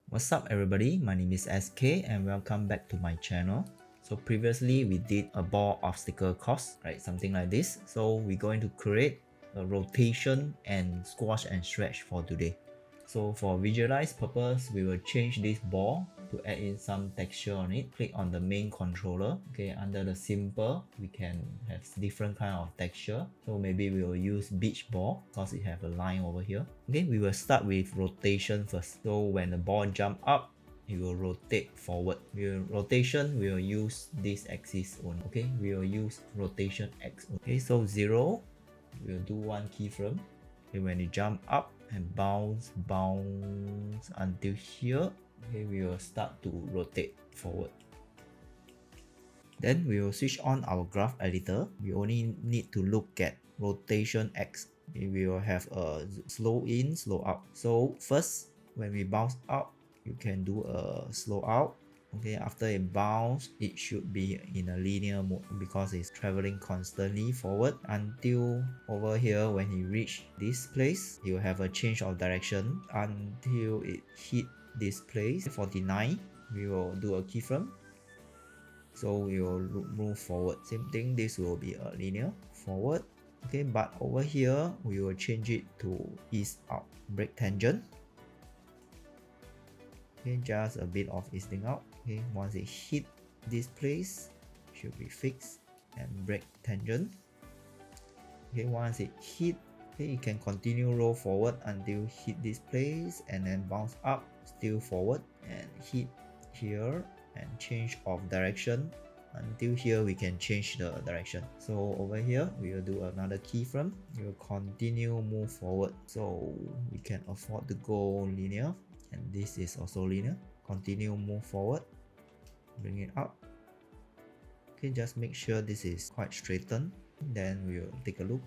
What's up everybody, my name is SK and welcome back to my channel. So previously we did a ball obstacle course, right, something like this. So we're going to create a rotation and squash and stretch for today. So for visualize purpose, we will change this ball to add in some texture on it. Click on the main controller. Okay, under the simple, we can have different kind of texture. So maybe we will use beach ball because it have a line over here. Okay, we will start with rotation first. So when the ball jump up, it will rotate forward. Rotation, we will use this axis only. Okay, we will use rotation X. Okay, so 0, we will do one keyframe. Okay, when it jump up and bounce until here, okay, we will start to rotate forward. Then we will switch on our graph editor. We only need to look at rotation X. Okay, we will have a slow in, slow out. So first, when we bounce up, you can do a slow out. Okay, after it bounce, it should be in a linear mode because it's traveling constantly forward until over here. When he reach this place, you have a change of direction until it hit this place. 49, we will do a keyframe. So we will move forward. Same thing, this will be a linear forward. Okay, but over here we will change it to east out. Break tangent. Okay, just a bit of easing out. Okay, once it hit this place, should be fixed. And break tangent. Okay, once it hit, okay, you can continue roll forward until hit this place and then bounce up, still forward and hit here and change of direction. Until here we can change the direction. So over here we will do another keyframe. We will continue move forward, so we can afford to go linear, and this is also linear. Continue move forward, bring it up. Okay, just make sure this is quite straightened. Then we will take a look.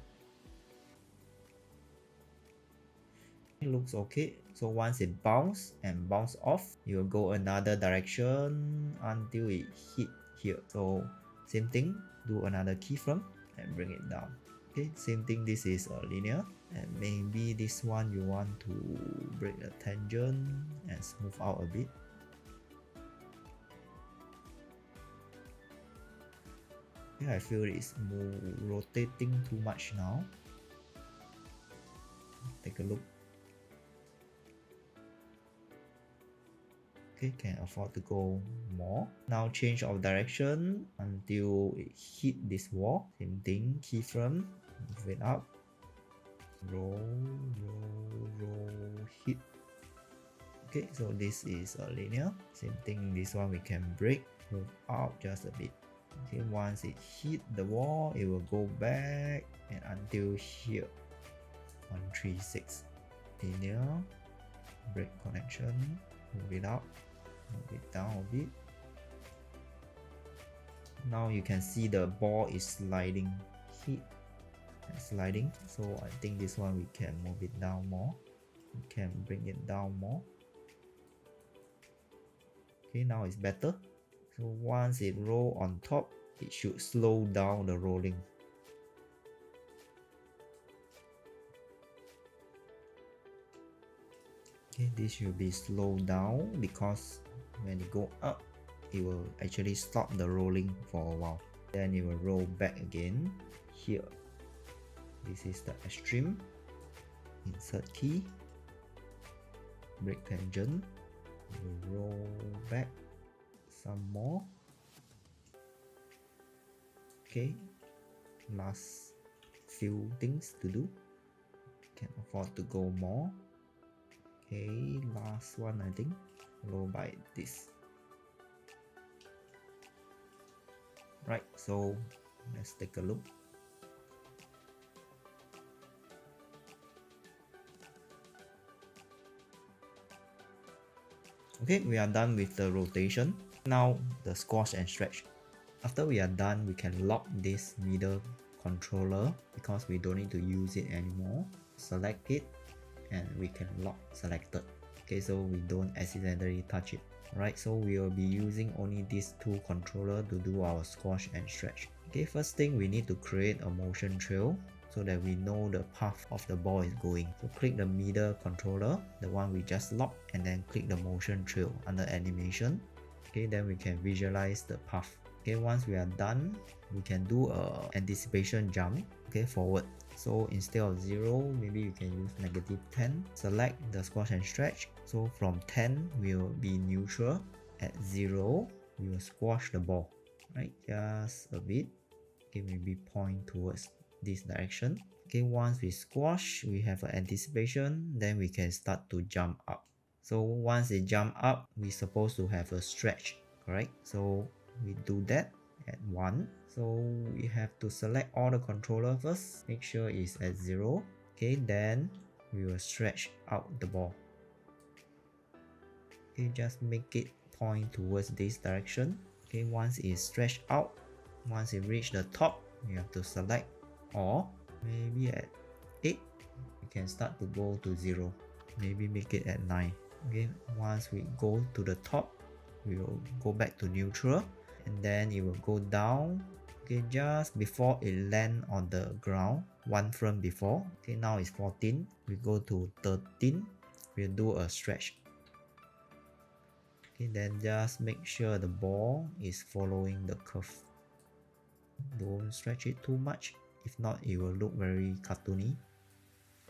It looks okay. So once it bounce and bounce off, you will go another direction until it hit here. So same thing, do another keyframe and bring it down. Okay, same thing, this is a linear, and maybe this one you want to break the tangent and smooth out a bit. Okay, I feel it's rotating too much now. Take a look. Okay, can afford to go more. Now change of direction until it hit this wall. Same thing, keyframe, move it up, roll, hit. Okay, so this is a linear. Same thing, this one we can break, move out just a bit. Okay, once it hit the wall, it will go back and until here. 136 linear, break connection, move it up, move it down a bit. Now you can see the ball is sliding, hit and sliding. So I think this one we can move it down more. We can bring it down more. Okay, now it's better. So once it roll on top, it should slow down the rolling. Okay, this should be slowed down because when it go up, it will actually stop the rolling for a while. Then it will roll back again here. This is the extreme. Insert key, break tangent, roll back some more. Okay, last few things to do. Can afford to go more. Okay, last one I think, roll by this. Right, so let's take a look. Okay, we are done with the rotation. Now the squash and stretch. After we are done, we can lock this middle controller because we don't need to use it anymore. Select it and we can lock selected. Okay, so we don't accidentally touch it. Right, so we will be using only these two controllers to do our squash and stretch. Okay, first thing we need to create a motion trail. so that we know the path of the ball is going. So click the middle controller, the one we just locked, and then click the motion trail under animation. Okay, then we can visualize the path. Okay, once we are done, we can do a anticipation jump, okay, forward. So instead of 0, maybe you can use -10. Select the squash and stretch. So from 10 will be neutral. At 0, we will squash the ball, right? Just a bit. Okay, maybe point towards this direction. Okay, once we squash, we have an anticipation, then we can start to jump up. So once it jump up, we're supposed to have a stretch, correct? So we do that at 1. So we have to select all the controller first, make sure it's at 0. Okay, then we will stretch out the ball. Okay, just make it point towards this direction. Okay, once it's stretched out, once it reach the top, you have to select all. Maybe at 8, we can start to go to 0. Maybe make it at 9. Okay, once we go to the top, we will go back to neutral, and then it will go down. Okay, just before it land on the ground, one frame before. Okay, now it's 14. We go to 13. We'll do a stretch. Okay, then just make sure the ball is following the curve. Don't stretch it too much, if not it will look very cartoony.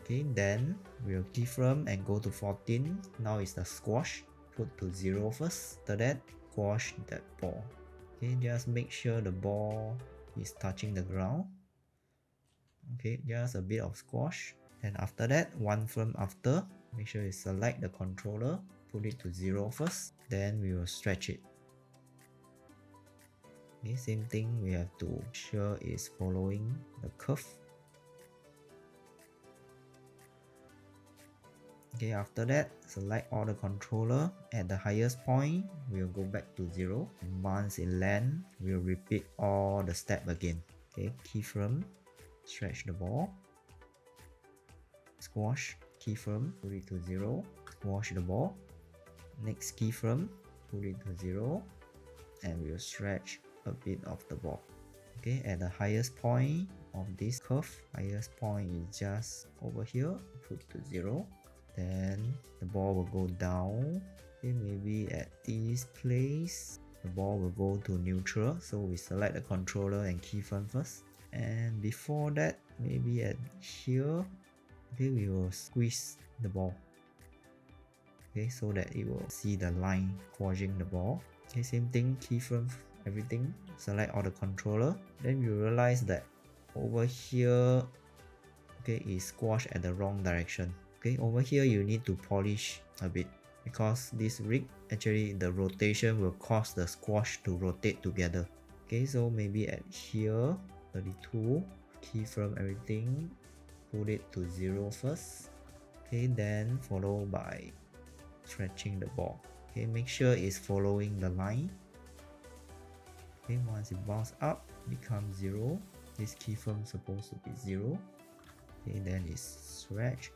Okay, then we'll keyframe and go to 14. Now it's the squash. Put to 0 first. After that, squash that ball. Okay, just make sure the ball is touching the ground. Okay, just a bit of squash. And after that, one frame after, make sure you select the controller, put it to 0 first. Then we will stretch it. Okay, same thing, we have to ensure it's following the curve. Okay, after that, select all the controller. At the highest point, we'll go back to 0. And once it land, we'll repeat all the steps again. Okay, keyframe, stretch the ball, squash, keyframe, put it to 0, squash the ball. Next keyframe, put it to 0, and we'll stretch a bit of the ball. Okay, at the highest point of this curve, highest point is just over here, put to 0. Then the ball will go down. Okay, maybe at this place, the ball will go to neutral. So we select the controller and keyframe first. And before that, maybe at here, okay, we will squeeze the ball. Okay, so that it will see the line squashing the ball. Okay, same thing, keyframe everything, select all the controller. Then you realize that over here, okay, is squashed at the wrong direction. Okay, over here you need to polish a bit, because this rig, actually the rotation will cause the squash to rotate together. Okay, so maybe at here, 32, keyframe everything, put it to 0 first. Okay, then followed by stretching the ball. Okay, make sure it's following the line. Okay, once it bounce up, becomes 0. This keyframe is supposed to be 0. Okay, then it's stretch.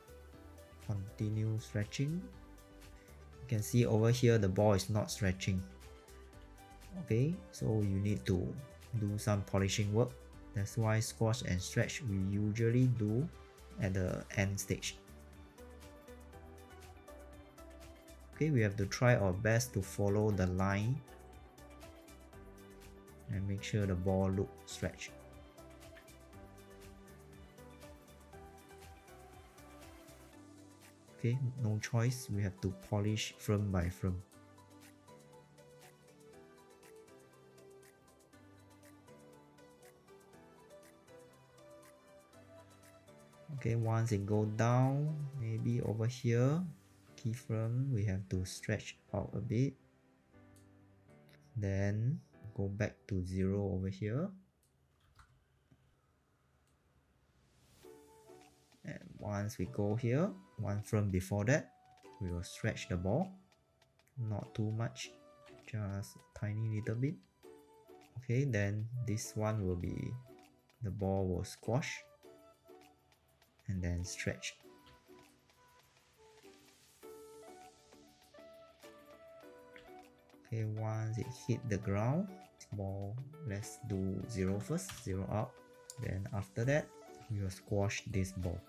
Continue stretching. You can see over here the ball is not stretching. Okay, so you need to do some polishing work. That's why squash and stretch we usually do at the end stage. Okay, we have to try our best to follow the line and make sure the ball looks stretched. Okay, no choice, we have to polish frame by frame. Okay, once it go down, maybe over here, keyframe, we have to stretch out a bit. Then go back to 0 over here. And once we go here, one frame before that, we will stretch the ball. Not too much, just a tiny little bit. Okay, then this one will be, the ball will squash and then stretch. Okay, once it hit the ground, ball, let's do 0 first, 0 out. Then after that, we will squash this ball.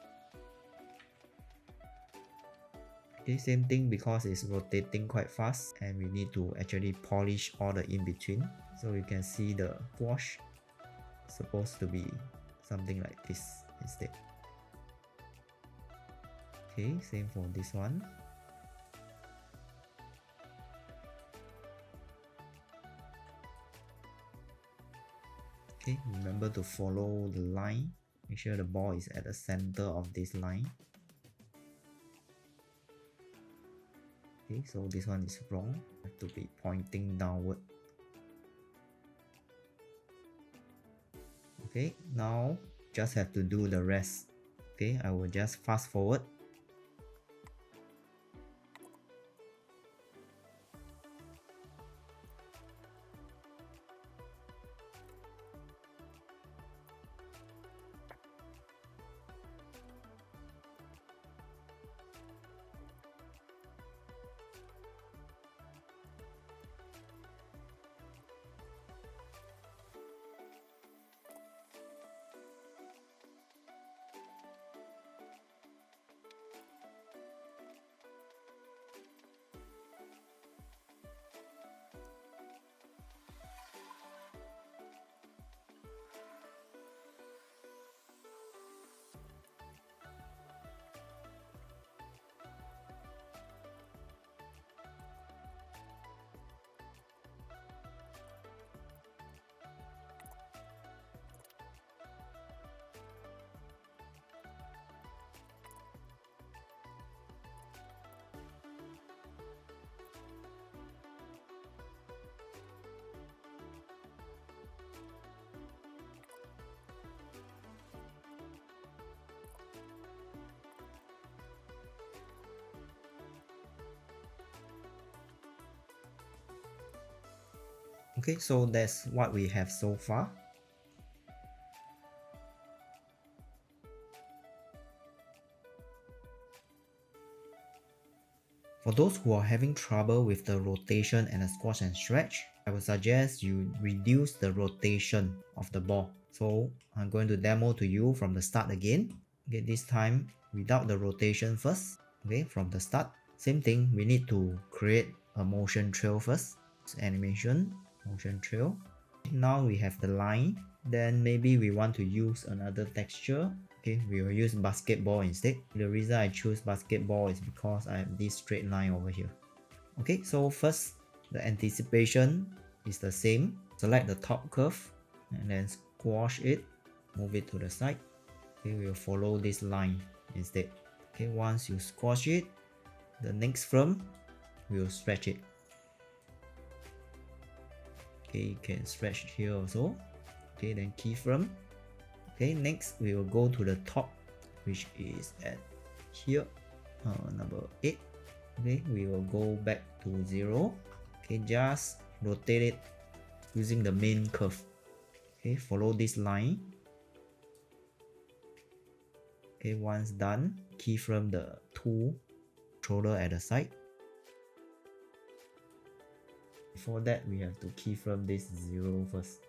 Okay, same thing because it's rotating quite fast and we need to actually polish all the in between. So you can see the squash supposed to be something like this instead. Okay, same for this one. Okay, remember to follow the line. Make sure the ball is at the center of this line. Okay, so this one is wrong. Have to be pointing downward. Okay, now just have to do the rest. Okay, I will just fast forward. Okay, so that's what we have so far. For those who are having trouble with the rotation and the squash and stretch, I would suggest you reduce the rotation of the ball. So I'm going to demo to you from the start again. Okay, this time without the rotation first. Okay, from the start. Same thing, we need to create a motion trail first. Animation, motion trail. Now we have the line. Then maybe we want to use another texture. Okay, we will use basketball instead. The reason I choose basketball is because I have this straight line over here. Okay, so first, the anticipation is the same. Select the top curve and then squash it, move it to the side. Okay, we will follow this line instead. Okay, once you squash it, the next frame, we will stretch it. Okay, you can stretch here also. Okay, then keyframe. Okay, next we will go to the top, which is at here, number 8. Okay, we will go back to 0. Okay, just rotate it using the main curve. Okay, follow this line. Okay, once done, keyframe the 2 controller at the side. Before that, we have to keyframe this 0 first.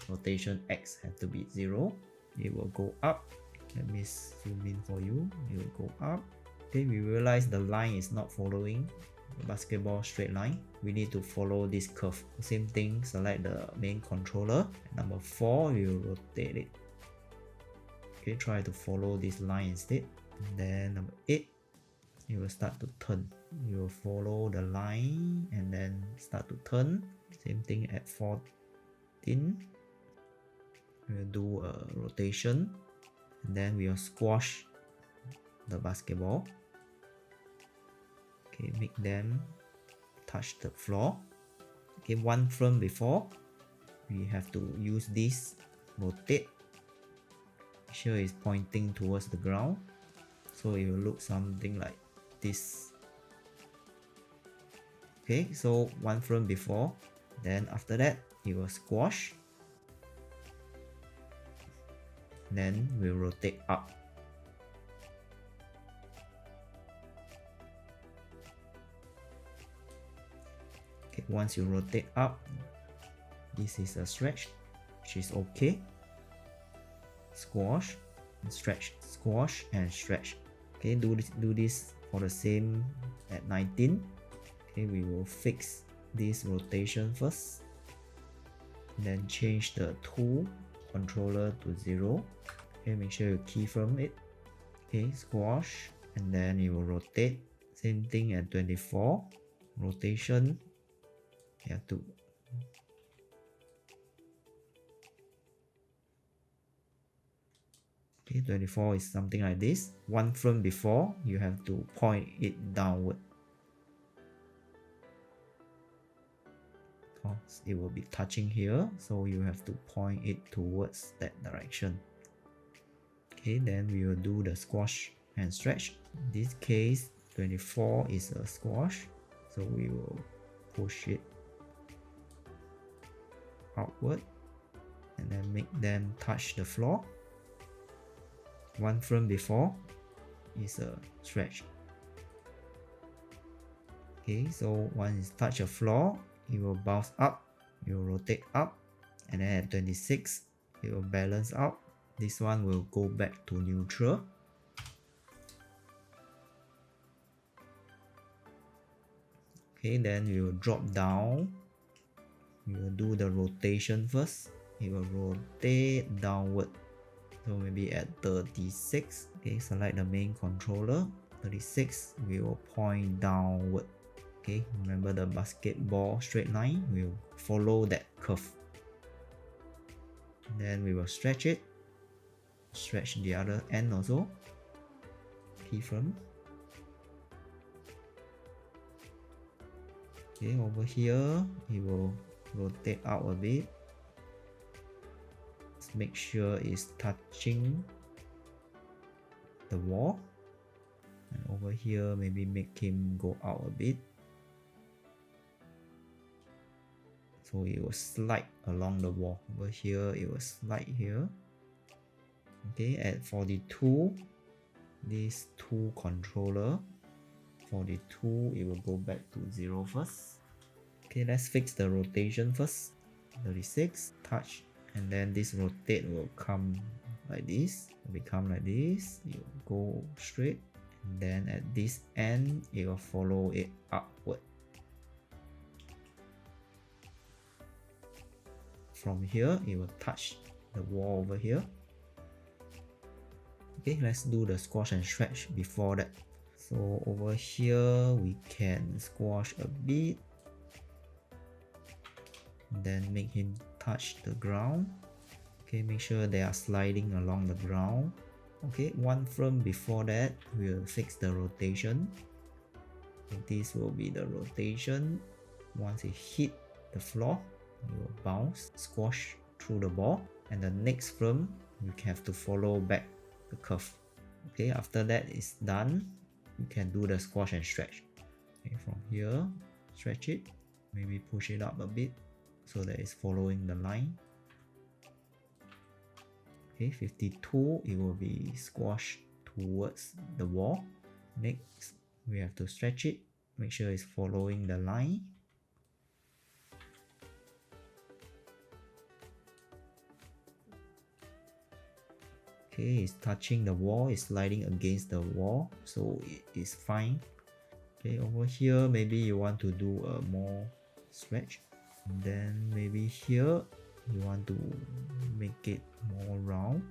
Rotation X has to be 0. It will go up. Let me zoom in for you. It will go up. Okay, we realize the line is not following the basketball straight line. We need to follow this curve. Same thing, select the main controller. Number 4, we will rotate it. Okay, try to follow this line instead. And then number 8, you will start to turn. You will follow the line and then start to turn. Same thing at 14. We'll do a rotation and then we'll squash the basketball. Okay, make them touch the floor. Okay, one frame before, we have to use this rotate. Make sure it's pointing towards the ground, so it will look something like this. Okay, so one frame before, then after that it will squash. Then we'll rotate up. Okay, once you rotate up, this is a stretch, which is okay. Squash, stretch, squash and stretch. Okay, do this for the same at 19. Okay, we will fix this rotation first, then change the tool controller to 0. Okay, make sure you keyframe it. Okay, squash, and then you will rotate. Same thing at 24. Rotation, you have to okay, 24 is something like this. One frame before, you have to point it downward. Because it will be touching here, so you have to point it towards that direction. Okay, then we will do the squash and stretch. In this case, 24 is a squash, so we will push it outward and then make them touch the floor. One frame before is a stretch. Okay, so once it touch the floor, it will bounce up, it will rotate up, and then at 26, it will balance out. This one will go back to neutral. Okay, then we will drop down. We will do the rotation first. It will rotate downward. So maybe at 36. Okay, select the main controller. 36, we will point downward. Okay, remember the basketball straight line, we'll follow that curve. Then we will stretch it. Stretch the other end also. Keyframe. Okay, over here, it will rotate out a bit. Let's make sure it's touching the wall. And over here, maybe make him go out a bit. So it will slide along the wall. Over here, it will slide here. Okay, at 42, this tool controller, 42, it will go back to 0 first. Okay, let's fix the rotation first. 36, touch, and then this rotate will come like this, it will become like this, it will go straight, and then at this end, it will follow it upward. From here, it will touch the wall over here. Okay, let's do the squash and stretch before that. So over here, we can squash a bit. Then make him touch the ground. Okay, make sure they are sliding along the ground. Okay, one frame before that, we'll fix the rotation. Okay, this will be the rotation. Once it hit the floor, it will bounce, squash through the ball. And the next frame, you have to follow back the curve. Okay, after that is done, you can do the squash and stretch. Okay, from here, stretch it, maybe push it up a bit so that it's following the line. Okay, 52, it will be squashed towards the wall. Next, we have to stretch it, make sure it's following the line. Okay, it's touching the wall, it's sliding against the wall, so it is fine. Okay, over here, maybe you want to do a more stretch. And then maybe here, you want to make it more round.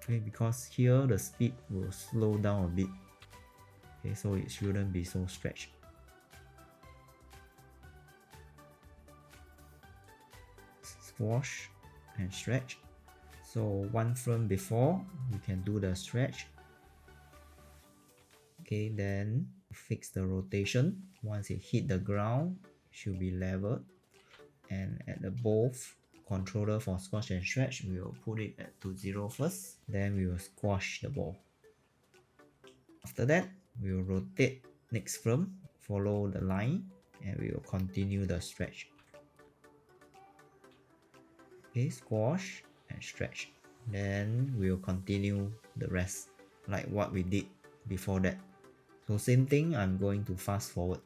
Okay, because here the speed will slow down a bit. Okay, so it shouldn't be so stretched. Squash and stretch. So one frame before, you can do the stretch. Okay, then fix the rotation. Once it hit the ground, it should be leveled. And at the both controller for squash and stretch, we will put it to 0 first. Then we will squash the ball. After that, we will rotate next frame, follow the line, and we will continue the stretch. Okay, squash and stretch. Then we will continue the rest like what we did before that. So same thing, I'm going to fast forward.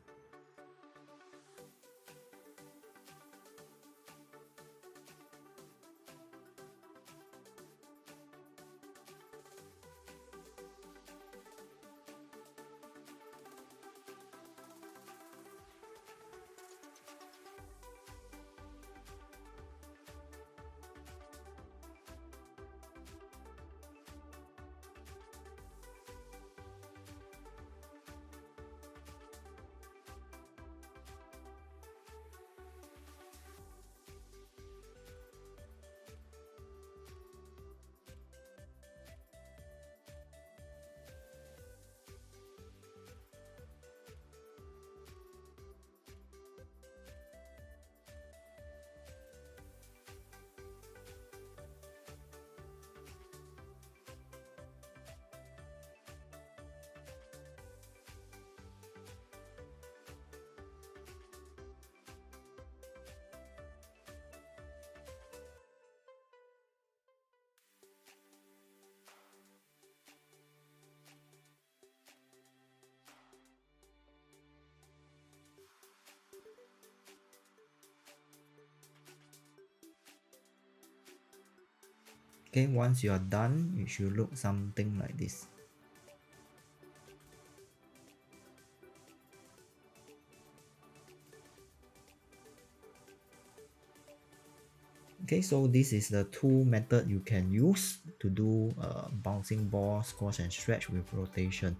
Okay, once you are done, it should look something like this. Okay, so this is the two method you can use to do bouncing ball, squash and stretch with rotation.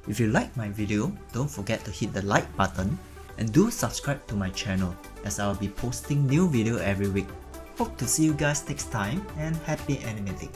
If you like my video, don't forget to hit the like button and do subscribe to my channel as I'll be posting new video every week. Hope to see you guys next time and happy animating!